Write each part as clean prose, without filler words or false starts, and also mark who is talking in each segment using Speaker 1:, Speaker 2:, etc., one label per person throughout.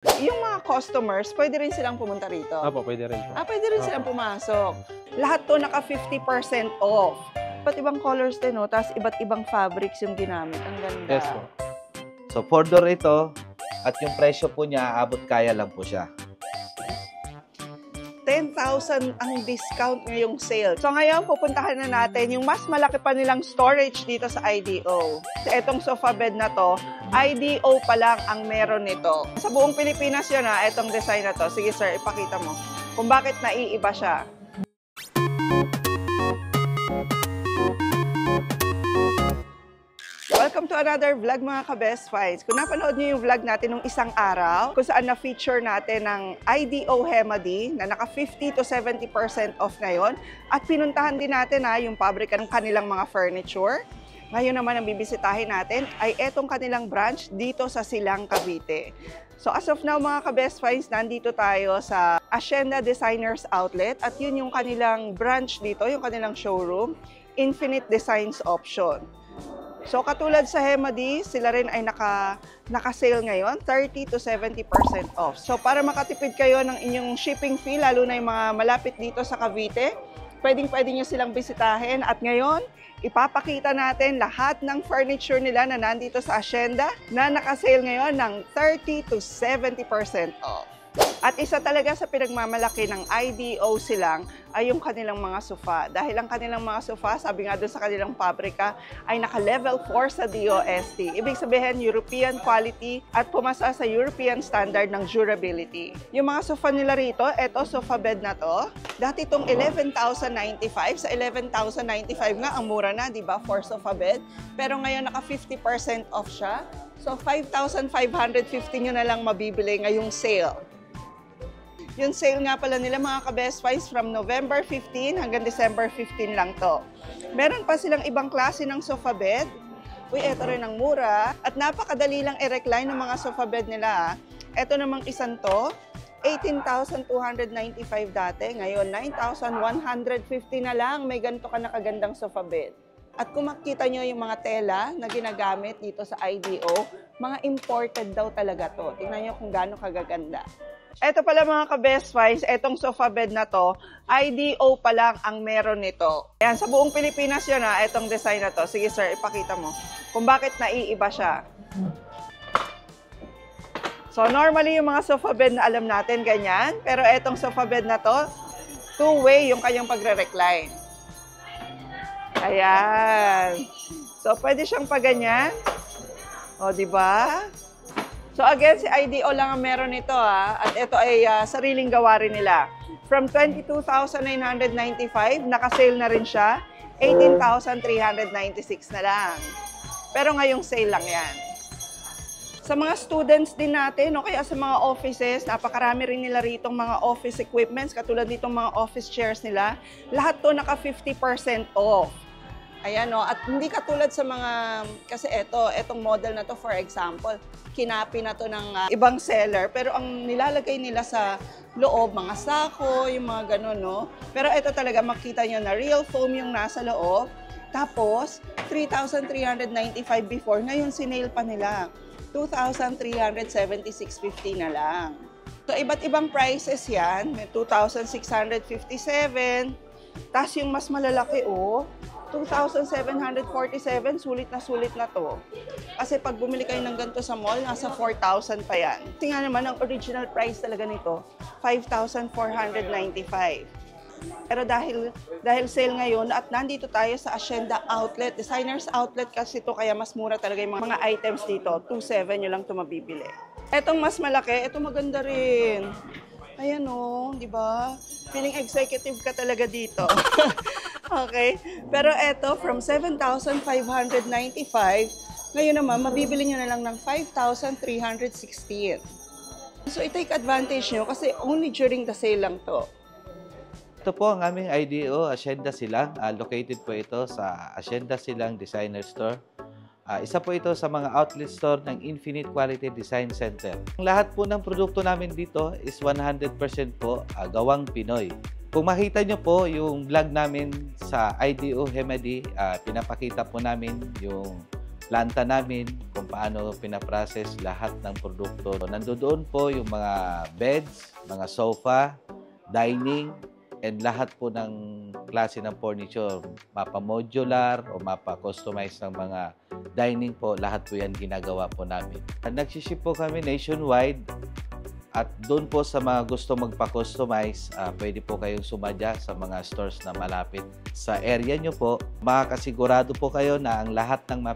Speaker 1: Yung mga customers, pwede rin silang pumunta rito?
Speaker 2: Apo, pwede rin po.
Speaker 1: Pwede rin silang pumasok. Lahat to naka 50% off. Iba't ibang colors din, no? Tapos iba't ibang fabrics yung ginamit. Ang ganda.
Speaker 2: Yes po.
Speaker 3: So, 4-door ito at yung presyo po niya, abot kaya lang po siya.
Speaker 1: 10,000 ang discount ngayong sale. So ngayon, pupuntahan na natin yung mas malaki pa nilang storage dito sa IDO. Etong sofa bed na to, IDO pa lang ang meron nito. Sa buong Pilipinas yun etong design na to. Sige sir, ipakita mo kung bakit naiiba siya. Welcome to another vlog mga ka-Best Finds. Kung napanood niyo yung vlog natin nung isang araw, kung saan na-feature natin ng IDO Hemady na naka 50 to 70% off ngayon, at pinuntahan din natin yung pabrika ng kanilang mga furniture. Ngayon naman ang bibisitahin natin ay etong kanilang branch dito sa Silang, Cavite. So as of now mga ka-Best Finds, nandito tayo sa Hacienda Designers Outlet at yun yung kanilang branch dito, yung kanilang showroom, Infinite Designs Option. So katulad sa Hemady, sila rin ay naka-sale ngayon, 30 to 70% off. So para makatipid kayo ng inyong shipping fee, lalo na yung mga malapit dito sa Cavite, pwedeng-pwede nyo silang bisitahin. At ngayon, ipapakita natin lahat ng furniture nila na nandito sa Hacienda na naka-sale ngayon ng 30 to 70% off. At isa talaga sa pinagmamalaki ng IDO Silang ay yung kanilang mga sofa. Dahil ang kanilang mga sofa, sabi nga doon sa kanilang pabrika, ay naka-level 4 sa DOST. Ibig sabihin, European quality at pumasa sa European standard ng durability. Yung mga sofa nila rito, eto sofa bed na to, dati itong 11,095. Sa 11,095 nga, ang mura na, di ba, for sofa bed. Pero ngayon, naka 50% off siya. So, 5,550 nyo na lang mabibili ngayong sale. Yung sale nga pala nila mga ka-Best Finds from November 15 hanggang December 15 lang to. Meron pa silang ibang klase ng sofa bed. Uy, eto rin ang mura. At napakadali lang i-recline ng mga sofa bed nila. Eto namang isang to, 18,295 dati. Ngayon, 9,150 na lang. May ganito ka nakagandang sofa bed. At kung makita nyo yung mga tela na ginagamit dito sa IDO, mga imported daw talaga to. Tingnan nyo kung gaano kagaganda. Ito pala mga ka-Best Finds, etong sofa bed na to, IDO pa lang ang meron nito. Ayan, sa buong Pilipinas yun etong design na to. Sige sir, ipakita mo kung bakit naiiba siya. So normally yung mga sofa bed na alam natin ganyan, pero etong sofa bed na to, two-way yung kanyang pagre-recline. Ayan. So pwede siyang paganyan. O, di ba? So again, si IDO lang ang meron nito at ito ay sariling gawa rin nila. From 22,995, naka-sale na rin siya, 18,396 na lang. Pero ngayong sale lang yan. Sa mga students din natin, o kaya sa mga offices, napakarami rin nila ritong mga office equipments, katulad nitong mga office chairs nila, lahat to naka 50% off. Ayan at hindi katulad sa mga, kasi etong model na to for example, kinapi na to ng ibang seller, pero ang nilalagay nila sa loob, mga sako, yung mga ganun, no? Pero ito talaga, makita nyo na real foam yung nasa loob, tapos 3,395 before, ngayon sinail pa nila, 2,376.50 na lang. So iba't ibang prices yan, may 2,657, tapos yung mas malalaki 2,747, sulit na to. Kasi pag bumili kayo ng ganito sa mall, nasa 4,000 pa yan. Kasi nga naman, ang original price talaga nito, 5,495. Pero dahil sale ngayon at nandito tayo sa Hacienda Outlet, Designers Outlet kasi ito, kaya mas mura talaga yung mga items dito. 2,700 nyo lang ito mabibili. Etong mas malaki, ito maganda rin. Ayan di ba? Feeling executive ka talaga dito. Okay? Pero eto, from 7,595, ngayon naman, mabibili nyo na lang ng 5,316. So, i-take advantage nyo kasi only during the sale lang to.
Speaker 3: Ito po ang aming IDO, Hacienda Silang. Located po ito sa Hacienda Silang Designer Store. Isa po ito sa mga outlet store ng Infinite Quality Design Center. Lahat po ng produkto namin dito is 100% po gawang Pinoy. Kung makita nyo po yung vlog namin sa IDO Hemady, pinapakita po namin yung planta namin, kung paano pinaprocess lahat ng produkto. Nandoon po yung mga beds, mga sofa, dining, and lahat po ng klase ng furniture. Mapa-modular o mapa-customize ng mga dining po, lahat po yan ginagawa po namin. Nagsiship po kami nationwide. At doon po sa mga gusto magpa-customize, pwede po kayong sumadya sa mga stores na malapit sa area nyo po. Makakasigurado po kayo na ang lahat ng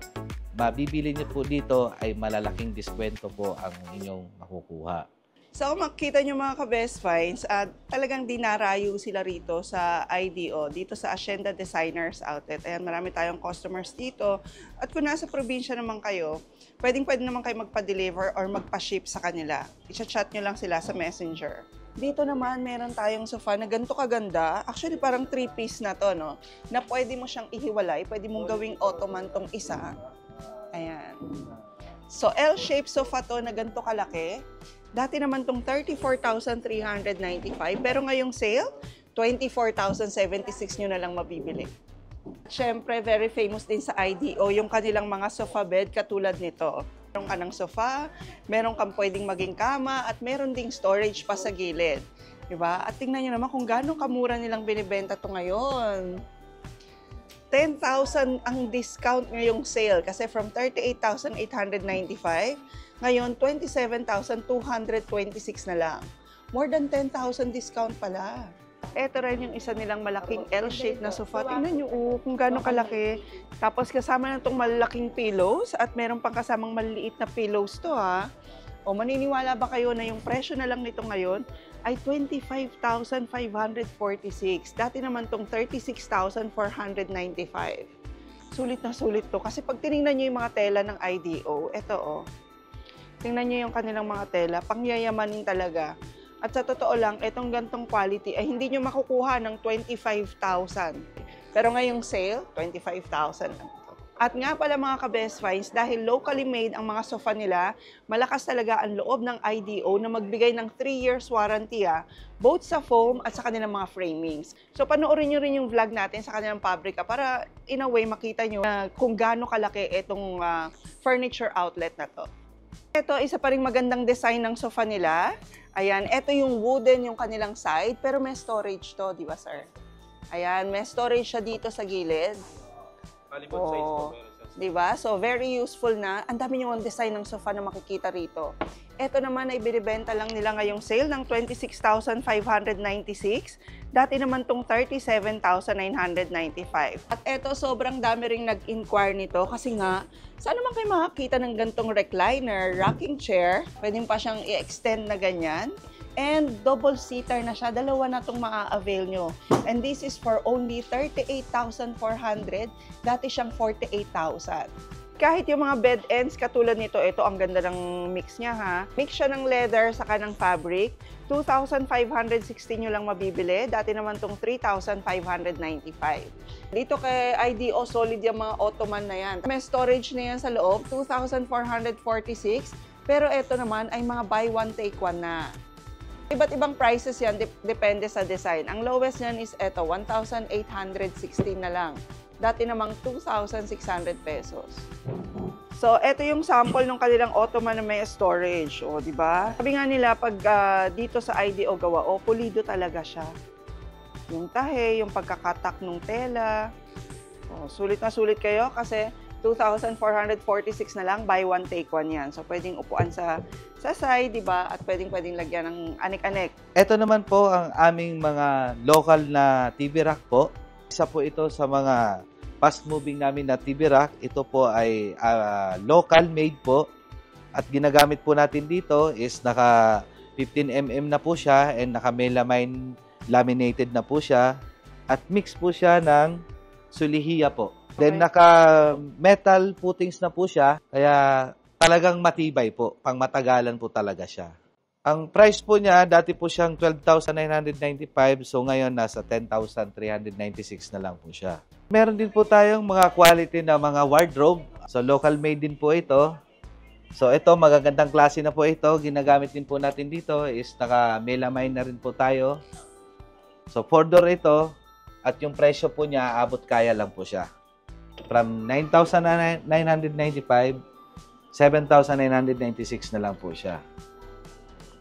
Speaker 3: mabibili nyo po dito ay malalaking diskwento po ang inyong makukuha.
Speaker 1: So makikita nyo mga ka-Best Finds, talagang dinarayo sila rito sa IDO, dito sa Hacienda Designers Outlet. Ayan, marami tayong customers dito. At kung nasa probinsya naman kayo, pwede naman kayo magpa-deliver or magpa-ship sa kanila. I-chat nyo lang sila sa Messenger. Dito naman, meron tayong sofa na ganito kaganda. Actually, parang 3-piece na to, no? Na pwede mo siyang ihiwalay. Pwede mong gawing ottoman tong isa. Ayan. So, L-shaped sofa to na ganito kalaki. Dati naman tong 34,395, pero ngayong sale, 24,076 nyo na lang mabibili. Siyempre, very famous din sa IDO yung kanilang mga sofa bed katulad nito. Meron ka ng sofa, meron kang pwedeng maging kama, at meron ding storage pa sa gilid. Diba? At tingnan nyo naman kung gaano kamura nilang binibenta to ngayon. 10,000 ang discount ngayong sale kasi from 38,895, ngayon 27,226 na lang. More than 10,000 discount pala. Ito rin yung isa nilang malaking L-shape na sofa. Tingnan nyo kung gaano kalaki. Tapos kasama na itong malaking pillows at meron pang kasamang maliliit na pillows to ha. O maniniwala ba kayo na yung presyo na lang nito ngayon ay 25,546. Dati naman tong 36,495. Sulit na sulit to. Kasi pag tinignan nyo yung mga tela ng IDO, ito tingnan nyo yung kanilang mga tela, pangyayamanin talaga. At sa totoo lang, itong gantong quality ay hindi nyo makukuha ng 25,000. Pero ngayong sale, 25,000 lang. At nga pala mga ka-Best Finds, dahil locally made ang mga sofa nila, malakas talaga ang loob ng IDO na magbigay ng 3 years warranty both sa foam at sa kanilang mga framings. So panoorin nyo rin yung vlog natin sa kanilang pabrika para in a way makita nyo kung gaano kalaki itong furniture outlet na to. Ito, isa pa rin magandang design ng sofa nila. Ayan, ito yung wooden yung kanilang side, pero may storage to, di ba sir? Ayan, may storage siya dito sa gilid. Diba? So, very useful na. Ang dami yung design ng sofa na makikita rito. Ito naman ay binibenta lang nila ngayong sale ng 26,596. Dati naman tong 37,995. At ito, sobrang dami ring nag-inquire nito kasi nga, saan naman kayo makakita ng gantong recliner, rocking chair? Pwede pa siyang i-extend na ganyan. And double seater na siya, dalawa na itong maa-avail nyo. And this is for only 38,400, dati siyang 48,000. Kahit yung mga bed ends katulad nito, ito ang ganda ng mix niya ha. Mix siya ng leather saka ng fabric, 2,560 nyo lang mabibili, dati naman itong 3,595. Dito kay IDO, solid yung mga ottoman na yan. May storage na yan sa loob, 2,446, pero ito naman ay mga buy one take one na. Iba't ibang prices yan, depende sa design. Ang lowest niyan is eto, 1,816 na lang. Dati namang 2,600 pesos. So, eto yung sample ng kanilang ottoman na may storage. O, di ba? Sabi nga nila, pag dito sa IDO gawa, pulido talaga siya. Yung tahe, yung pagkakatak ng tela. O, sulit na sulit kayo kasi 2,446 na lang, buy one take one yan. So, pwedeng upuan sa side, di ba? At pwedeng lagyan ng anik-anik.
Speaker 3: Ito naman po ang aming mga local na TV rack po. Isa po ito sa mga fast-moving namin na TV rack. Ito po ay local made po. At ginagamit po natin dito is naka 15mm na po siya and naka melamine laminated na po siya. At mix po siya ng sulihiya po. Okay. Then naka-metal footings na po siya, kaya talagang matibay po, pang matagalan po talaga siya. Ang price po niya, dati po siyang 12,995, so ngayon nasa 10,396 na lang po siya. Meron din po tayong mga quality na mga wardrobe, so local made din po ito. So ito, magagandang klase na po ito, ginagamit din po natin dito is naka-melamine na rin po tayo. So 4-door ito, at yung presyo po niya, abot kaya lang po siya. From 9,995, 7,996 na lang po siya.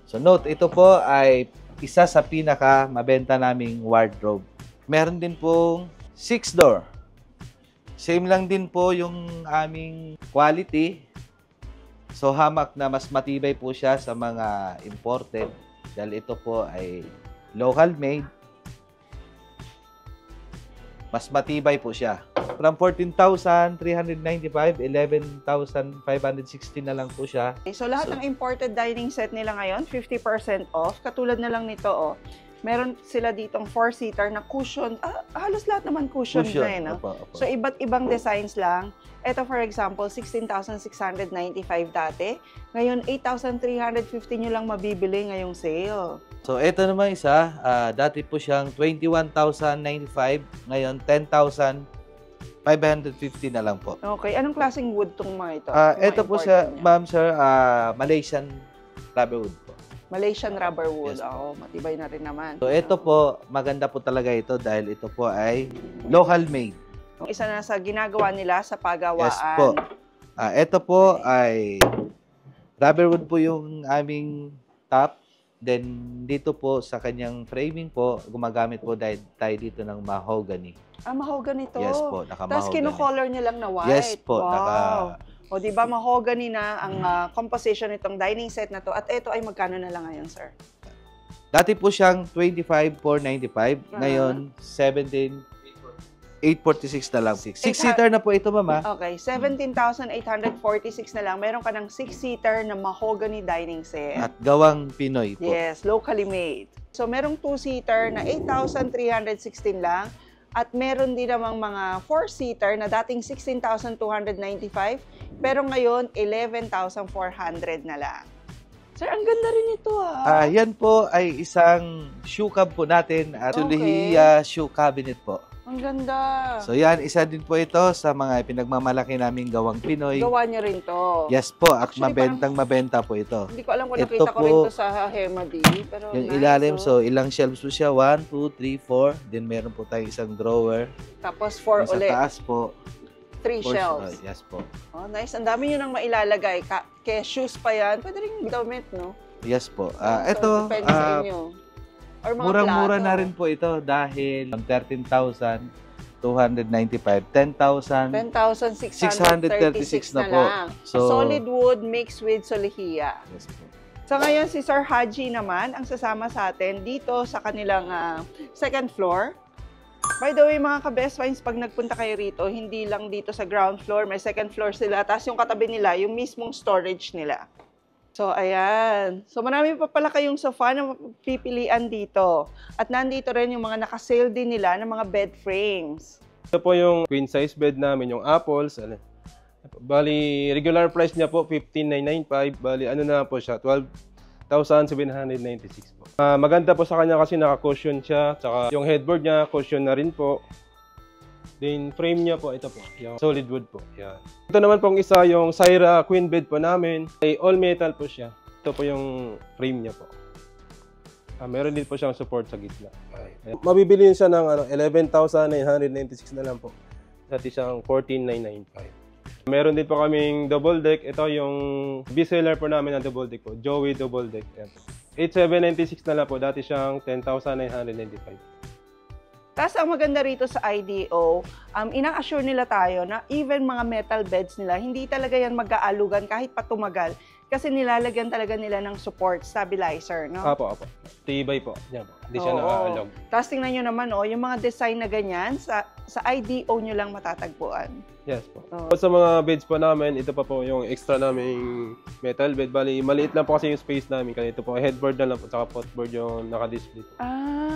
Speaker 3: So note, ito po ay isa sa pinaka mabenta naming wardrobe. Meron din pong 6-door. Same lang din po yung aming quality. So hamak na mas matibay po siya sa mga imported dahil ito po ay local made. Mas matibay po siya. From 14,395, 11,560 na lang po siya.
Speaker 1: Okay, so lahat ng imported dining set nila ngayon, 50% off. Katulad na lang nito, oh. Meron sila ditong 4-seater na cushion. Halos lahat naman cushion na eh, no?
Speaker 3: Opo.
Speaker 1: So, iba't ibang designs lang. Ito, for example, 16,695 dati. Ngayon, 8,350 nyo lang mabibili ngayong sale.
Speaker 3: So, ito naman isa. Dati po siyang 21,095. Ngayon, 10,550 na lang po.
Speaker 1: Okay. Anong klaseng wood tong mga ito?
Speaker 3: Ito po siya, ma'am, sir, Malaysian rubber wood po.
Speaker 1: Malaysian rubber wood.
Speaker 3: Yes,
Speaker 1: Oo, matibay na rin naman.
Speaker 3: So, ito po, maganda po talaga ito dahil ito po ay local made.
Speaker 1: Isa na sa ginagawa nila sa pagawaan.
Speaker 3: Yes po. Ito po ay rubber wood po yung aming top. Then, dito po sa kanyang framing po, gumagamit po tayo dito ng mahogany.
Speaker 1: Mahogany to.
Speaker 3: Yes po, naka-mahogany.
Speaker 1: Tapos kino-color niya lang na white.
Speaker 3: Yes po,
Speaker 1: wow. O, di ba mahogany na ang composition nitong dining set na to. At ito ay magkano na lang ngayon, sir?
Speaker 3: Dati po siyang 25,495. Ngayon, 17,846 na lang. 6-seater na po ito, mama.
Speaker 1: Okay, 17,846 na lang. Meron ka ng 6-seater na mahogany dining set.
Speaker 3: At gawang Pinoy po.
Speaker 1: Yes, locally made. So, merong 2-seater na 8,316 lang. At meron din namang mga 4-seater na dating 16,295, pero ngayon 11,400 na lang. Sir, ang ganda rin ito
Speaker 3: Yan po ay isang shoe cab po natin at
Speaker 1: Okay.
Speaker 3: shoe cabinet po.
Speaker 1: Ang ganda.
Speaker 3: So yan, isa din po ito sa mga pinagmamalaki naming gawang Pinoy.
Speaker 1: Gawa niyo rin to.
Speaker 3: Yes po, at
Speaker 1: Actually,
Speaker 3: mabenta po ito.
Speaker 1: Hindi ko alam kung
Speaker 3: Ito
Speaker 1: nakita ko rin
Speaker 3: po,
Speaker 1: to sa Hemadi. Pero
Speaker 3: Yung
Speaker 1: nice,
Speaker 3: ilalim,
Speaker 1: oh.
Speaker 3: so ilang shelves po siya? 1, 2, 3, 4. Then meron po tayong isang drawer.
Speaker 1: Tapos 4
Speaker 3: Yung sa
Speaker 1: ulit.
Speaker 3: taas po.
Speaker 1: 3 shelves.
Speaker 3: Yes po.
Speaker 1: Oh, nice. Ang dami nyo nang mailalagay. Kaya shoes pa yan. Pwede rin damit, no?
Speaker 3: Yes po.
Speaker 1: So,
Speaker 3: Ito,
Speaker 1: depende sa inyo. Or mga
Speaker 3: murang-mura
Speaker 1: plato.
Speaker 3: na rin po ito dahil 13,295, 10,000.
Speaker 1: 10,636 na
Speaker 3: na po.
Speaker 1: lang.
Speaker 3: So,
Speaker 1: Solid wood mixed with solihiya.
Speaker 3: Yes po.
Speaker 1: So ngayon si Sir Haji naman ang sasama sa atin dito sa kanilang second floor. By the way mga ka-best finds, pag nagpunta kayo rito, hindi lang dito sa ground floor, may second floor sila. Tapos yung katabi nila, yung mismong storage nila. So, ayan. So, marami pa pala kayong sofa na pipilian dito. At nandito rin yung mga naka-sale din nila ng mga bed frames.
Speaker 2: Ito po yung queen size bed namin, yung Apples. Bali, regular price niya po, 15,995. Bali, ano na po siya, 12,796 po. Maganda po sa kanya kasi naka-cushion siya. Tsaka yung headboard niya, cushion na rin po. Then, frame niya po, ito po, yung solid wood po. Yan. Ito naman pong isa, yung Syra queen bed po namin. Ay, all metal po siya. Ito po yung frame niya po. Meron din po siyang support sa gitna. Mabibili siya ng 11,996 na lang po. Dati siyang 14,995. Meron din po kaming double deck. Ito yung bestseller po namin ng double deck po. Joey double deck. 8,796 na lang po. Dati siyang 10,995.
Speaker 1: Tapos ang maganda rito sa IDO, ina-assure nila tayo na even mga metal beds nila, hindi talaga yan mag-aalugan kahit patumagal. Kasi nilalagyan talaga nila ng support, stabilizer, no?
Speaker 2: Apo. Tibay po. Yan po. Hindi siya nakaalog.
Speaker 1: Tapos tingnan nyo naman, yung mga design na ganyan, sa IDO nyo lang matatagpuan.
Speaker 2: Yes po. Sa mga beds po namin, ito pa po yung extra naming metal bed. Bali, maliit lang po kasi yung space namin. Kaya ito po, headboard na lang po, saka footboard yung naka-display.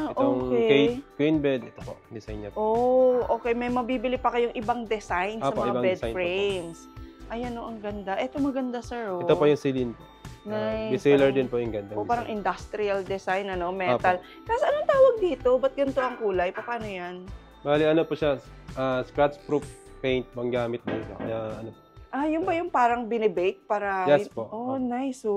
Speaker 2: Itong
Speaker 1: Okay.
Speaker 2: queen bed, ito po, design niya po.
Speaker 1: Okay. May mabibili pa kayong ibang design sa mga
Speaker 2: ibang
Speaker 1: bed
Speaker 2: design
Speaker 1: frames. Ayan ang ganda. Ito maganda, sir.
Speaker 2: Ito po yung ceiling po.
Speaker 1: Nice.
Speaker 2: Bestseller din po yung ganda.
Speaker 1: Parang industrial design, metal. Tapos anong tawag dito? Ba't ganito ang kulay? Paano yan?
Speaker 2: Bali, ano po siya, scratch-proof paint bang gamit dito. Kaya,
Speaker 1: Yung ba yung parang binibake para...
Speaker 2: Yes po.
Speaker 1: Nice,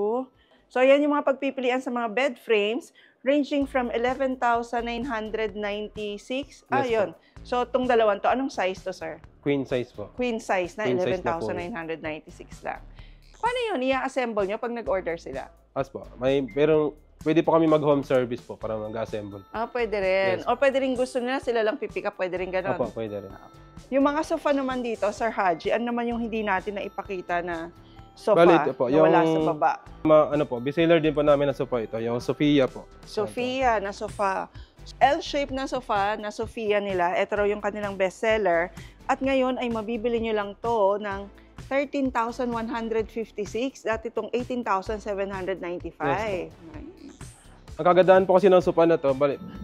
Speaker 1: So, yan yung mga pagpipilian sa mga bed frames ranging from 11,996.
Speaker 2: Yes,
Speaker 1: Yun. So, itong dalawang to, anong size to, sir?
Speaker 2: Queen size po.
Speaker 1: Queen size na,
Speaker 2: Queen size na po.
Speaker 1: 11,996 lang. Paano yun? I-assemble nyo pag nag-order sila?
Speaker 2: Po. Pero pwede po kami mag-home service po para mag-assemble.
Speaker 1: Pwede rin.
Speaker 2: Yes.
Speaker 1: O pwede rin gusto nila, sila lang pipick up, pwede rin ganun.
Speaker 2: Opo, pwede rin.
Speaker 1: Yung mga sofa naman dito, Sir Haji, ano naman yung hindi natin na ipakita na sofa
Speaker 2: Bali, ito po,
Speaker 1: na wala
Speaker 2: yung-
Speaker 1: sa baba?
Speaker 2: Ano po, bestseller din po namin na sofa ito, yung Sophia po.
Speaker 1: Sophia na sofa. L-shape na sofa na Sophia nila. Ito raw yung kanilang bestseller. At ngayon ay mabibili nyo lang to ng 13,156. Dati itong 18,795.
Speaker 2: Ang kagandahan po kasi ng sofa na to,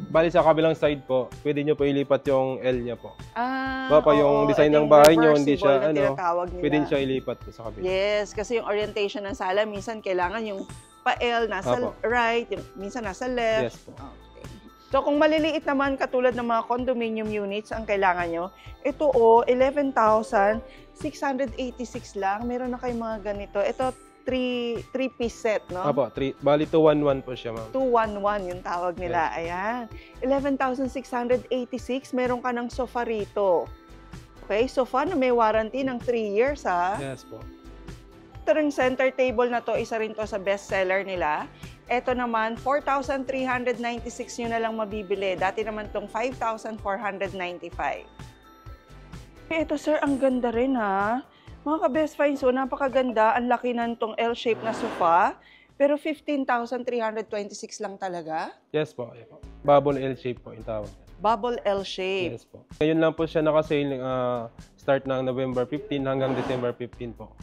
Speaker 2: bali sa kabilang side po, pwede nyo po ilipat yung L niya po.
Speaker 1: Oo,
Speaker 2: yung design
Speaker 1: ito
Speaker 2: ng
Speaker 1: yung
Speaker 2: bahay nyo, hindi siya,
Speaker 1: reversible na tinatawag nila.
Speaker 2: pwede siya ilipat po sa kabila.
Speaker 1: Yes, kasi yung orientation ng sala, minsan kailangan yung pa-L nasa
Speaker 2: Apo.
Speaker 1: right, minsan nasa left.
Speaker 2: Yes po.
Speaker 1: Okay. So kung maliliit naman katulad ng mga condominium units ang kailangan nyo, ito 11,686 lang. Meron na kayong mga ganito. Ito 3-piece set, no?
Speaker 2: Bali 211 po siya, ma'am.
Speaker 1: 211 yung tawag nila. Ayan. 11,686. Meron ka ng sofa rito. Okay, sofa na may warranty ng 3 years, ha?
Speaker 2: Yes po.
Speaker 1: Ito ring center table na to, isa rin to sa bestseller nila. Ito naman, 4,396 nyo na lang mabibili. Dati naman tong 5,495. Ito sir, ang ganda rin ha. Mga ka-best finds, so napakaganda. Ang laki ng tong L-shape na sofa. Pero 15,326 lang talaga.
Speaker 2: Yes po. Bubble L shape po yung tawag.
Speaker 1: Bubble L-shape.
Speaker 2: Yes po. Ngayon lang po siya naka-sale start ng November 15 hanggang December 15 po.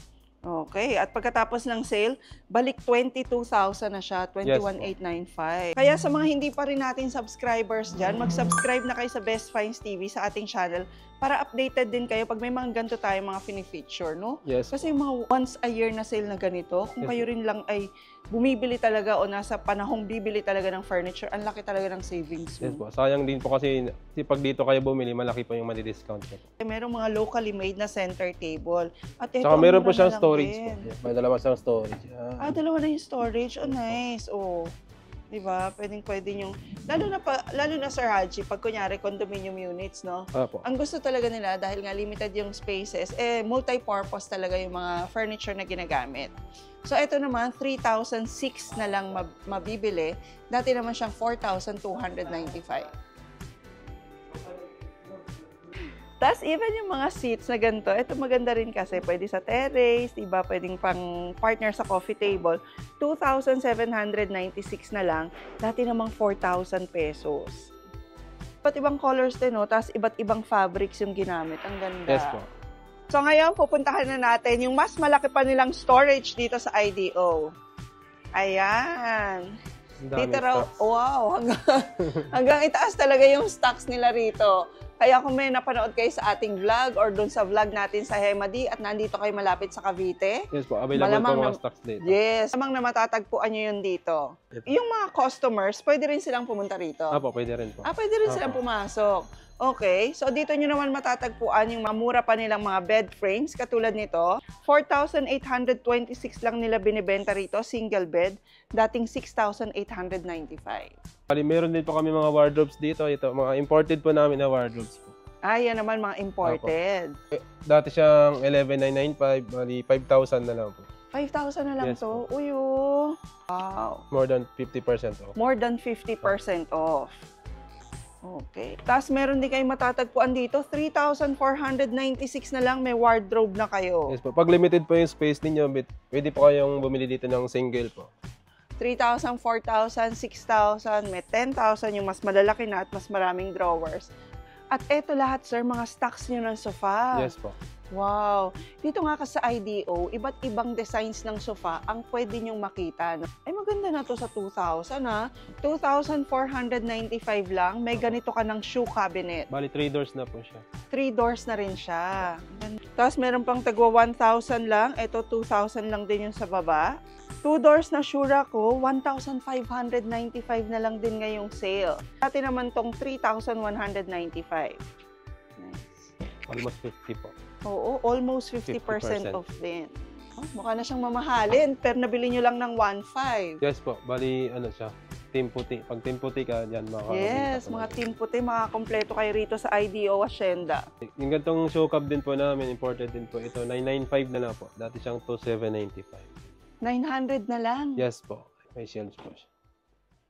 Speaker 1: Okay, at pagkatapos ng sale, balik 22,000 na siya, 21,895. Kaya sa mga hindi pa rin natin subscribers dyan, mag-subscribe na kayo sa Best Finds TV sa ating channel para updated din kayo pag may mga ganito tayong mga fini-feature, no?
Speaker 2: Yes.
Speaker 1: Kasi yung mga once a year na sale na ganito, kung
Speaker 2: Yes.
Speaker 1: kayo rin lang ay bumibili talaga o nasa panahong bibili talaga ng furniture, ang laki talaga ng savings mo.
Speaker 2: Yes po. Sayang din po kasi pag dito kayo bumili, malaki po yung madi-discount po.
Speaker 1: Merong mga locally made na center table. At ito,
Speaker 2: Saka meron
Speaker 1: ang
Speaker 2: po
Speaker 1: mura
Speaker 2: siyang
Speaker 1: na lang
Speaker 2: storage po.
Speaker 1: din.
Speaker 2: Yeah, may dalawa siyang storage.
Speaker 1: Dalawa na yung storage. Oh, nice. Oh. 'Di ba? Pwede yung lalo na Sir Haji, pag kunyari condominium units, no?
Speaker 2: Opo.
Speaker 1: Ang gusto talaga nila dahil nga limited yung spaces, multi-purpose talaga yung mga furniture na ginagamit. So ito naman 3,006 na lang mabibili. Dati naman siyang 4,295. Tapos even yung mga seats na ganito, ito maganda rin kasi pwede sa terrace, diba? Pwedeng pang partner sa coffee table. 2,796 na lang. Dati namang 4,000 pesos. Iba't ibang colors din, no? Tapos iba't ibang fabrics yung ginamit. Ang ganda.
Speaker 2: Yes po.
Speaker 1: So ngayon, pupuntahan na natin yung mas malaki pa nilang storage dito sa IDO. Ayan.
Speaker 2: Ang dami
Speaker 1: Dito raw,
Speaker 2: stocks.
Speaker 1: wow, hanggang itaas talaga yung stocks nila rito. Kaya kung may napanood kayo sa ating vlog or dun sa vlog natin sa Hemadi at nandito kayo malapit sa Cavite,
Speaker 2: Yes po. Available
Speaker 1: malamang
Speaker 2: po mga
Speaker 1: na-
Speaker 2: stocks dito.
Speaker 1: yes, lamang na matatagpuan nyo yun dito.
Speaker 2: Yep.
Speaker 1: Yung mga customers, pwede rin silang pumunta rito.
Speaker 2: Opo, pwede rin po.
Speaker 1: Pwede rin silang pumasok. Okay, so dito nyo naman matatagpuan yung mamura pa nilang mga bed frames katulad nito. 4,826 lang nila binibenta rito, single bed. Dating 6,895.
Speaker 2: Bali, meron din po kami mga wardrobes dito. Ito, mga imported po namin na wardrobes po.
Speaker 1: Yan naman mga imported.
Speaker 2: Dati siyang 11,995, bali 5,000 na lang po.
Speaker 1: 5,000 na lang
Speaker 2: Yes
Speaker 1: to.
Speaker 2: po.
Speaker 1: Uy, oh. Wow.
Speaker 2: More than 50% off.
Speaker 1: More than 50% off. Okay. Tapos meron din kayong matatagpuan dito, 3,496 na lang, may wardrobe na kayo.
Speaker 2: Yes po. Pag limited po yung space ninyo, pwede po kayong bumili dito ng single po.
Speaker 1: 3,000, 4,000, 6,000, may 10,000 yung mas malalaki na at mas maraming drawers. At eto lahat, sir, mga stocks nyo ng sofa.
Speaker 2: Yes po.
Speaker 1: Wow! Dito nga kasi sa IDO, iba't ibang designs ng sofa ang pwede nyong makita. No? Ay, maganda na to sa 2,000 ha. 2,495 lang. May ganito ka ng shoe cabinet.
Speaker 2: Bali, 3 doors na po siya.
Speaker 1: 3 doors na rin siya. Tapos meron pang tagwa 1,000 lang. Ito, 2,000 lang din yung sa baba. 2 doors na Shura ko, 1,595 na lang din ngayong sale. Dati naman tong 3,195. Nice.
Speaker 2: Almost 50 po.
Speaker 1: Oo, almost 50%
Speaker 2: 50%.
Speaker 1: off din. Mukha na siyang mamahalin, pero nabili nyo lang ng 1,500.
Speaker 2: Yes po. Bali, ano siya. team puti. Pag team puti ka, yan makakabili
Speaker 1: Yes,
Speaker 2: ka
Speaker 1: mga
Speaker 2: talaga.
Speaker 1: team puti, makakompleto kayo rito sa IDO Hacienda.
Speaker 2: Yung gantong show cup din po namin, imported din po ito. 995 na lang po. Dati siyang 2795.
Speaker 1: 900 na lang.
Speaker 2: Yes po. May shelves po siya.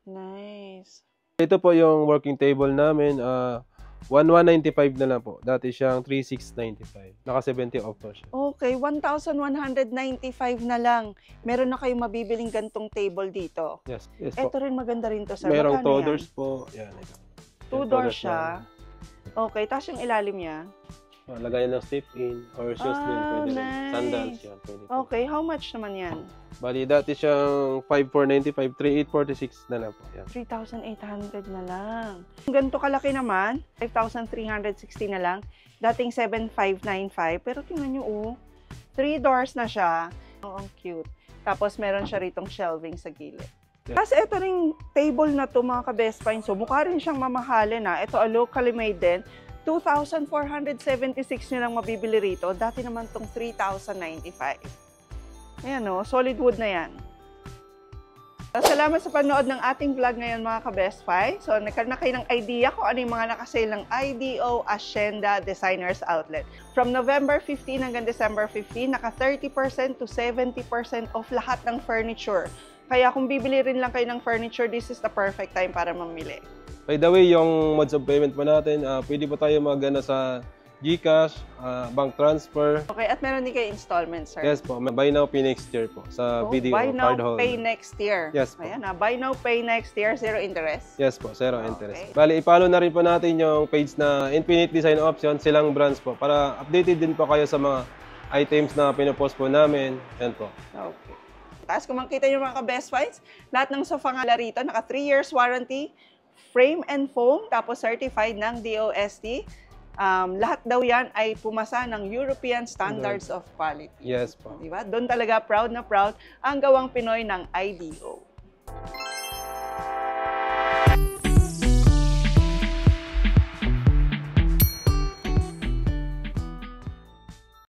Speaker 1: Nice.
Speaker 2: Ito po yung working table namin. 1195 na lang po. Dati siyang 3695. Naka 70 off po siya.
Speaker 1: Okay, 1,195 na lang. Meron na kayong mabibiling gantong table dito.
Speaker 2: Yes, yes po.
Speaker 1: Ito rin maganda rin to, sir.
Speaker 2: Merong
Speaker 1: Magkano
Speaker 2: two
Speaker 1: yan?
Speaker 2: doors po. Yan. Ito.
Speaker 1: Two
Speaker 2: Yung
Speaker 1: doors
Speaker 2: namin.
Speaker 1: siya. Okay, tapos yung ilalim niya.
Speaker 2: Lagayan ng step-in or shoes din. Pwede rin.
Speaker 1: nice.
Speaker 2: Sandals yan. Pwede po.
Speaker 1: Okay, how much naman yan?
Speaker 2: Bali, dati siyang 5,495. 3,846 na lang po. Yan.
Speaker 1: 3,800 na lang. Ganito kalaki naman, 5,360 na lang. Dating 7,595. Pero tingnan nyo, oh. 3 doors na siya. Oh, ang cute. Tapos meron siya ritong shelving sa gilid.
Speaker 2: Yeah.
Speaker 1: Tapos ito ring table na to mga ka-best find. So mukha rin siyang mamahalin na. Ito locally made din. 2,476 nyo lang mabibili rito. Dati naman tong 3,095. Ayan o, solid wood na yan. Salamat sa panood ng ating vlog ngayon mga ka-Best Buy. So, nagkaroon na kayo ng idea kung ano yung mga nakasale ng IDO Hacienda Designers Outlet. From November 15 hanggang December 15, naka 30% to 70% off lahat ng furniture. Kaya kung bibili rin lang kayo ng furniture, this is the perfect time para mamili.
Speaker 2: By the way, yung modes of payment po natin, pwede po tayo mag-ano sa GCash, bank transfer.
Speaker 1: Okay, at meron din kayo installments, sir.
Speaker 2: Yes po, buy now, pay next year po sa BDO
Speaker 1: buy now,
Speaker 2: card holder.
Speaker 1: pay next year.
Speaker 2: Yes po.
Speaker 1: Ayan, buy now, pay next year, zero interest.
Speaker 2: Yes po, zero interest.
Speaker 1: Okay.
Speaker 2: Bali, i-follow na rin po natin yung page na Infinite Design Option, silang brands po, para updated din po kayo sa mga items na pinopost po namin. Yan po.
Speaker 1: Okay. Tapos kung makita nyo mga ka-Best Finds, lahat ng sofa nga rito, naka 3 years warranty, frame and foam, tapos certified ng DOST. Lahat daw yan ay pumasa ng European Standards of Quality.
Speaker 2: Yes po.
Speaker 1: Diba? Doon talaga proud na proud ang gawang Pinoy ng IDO.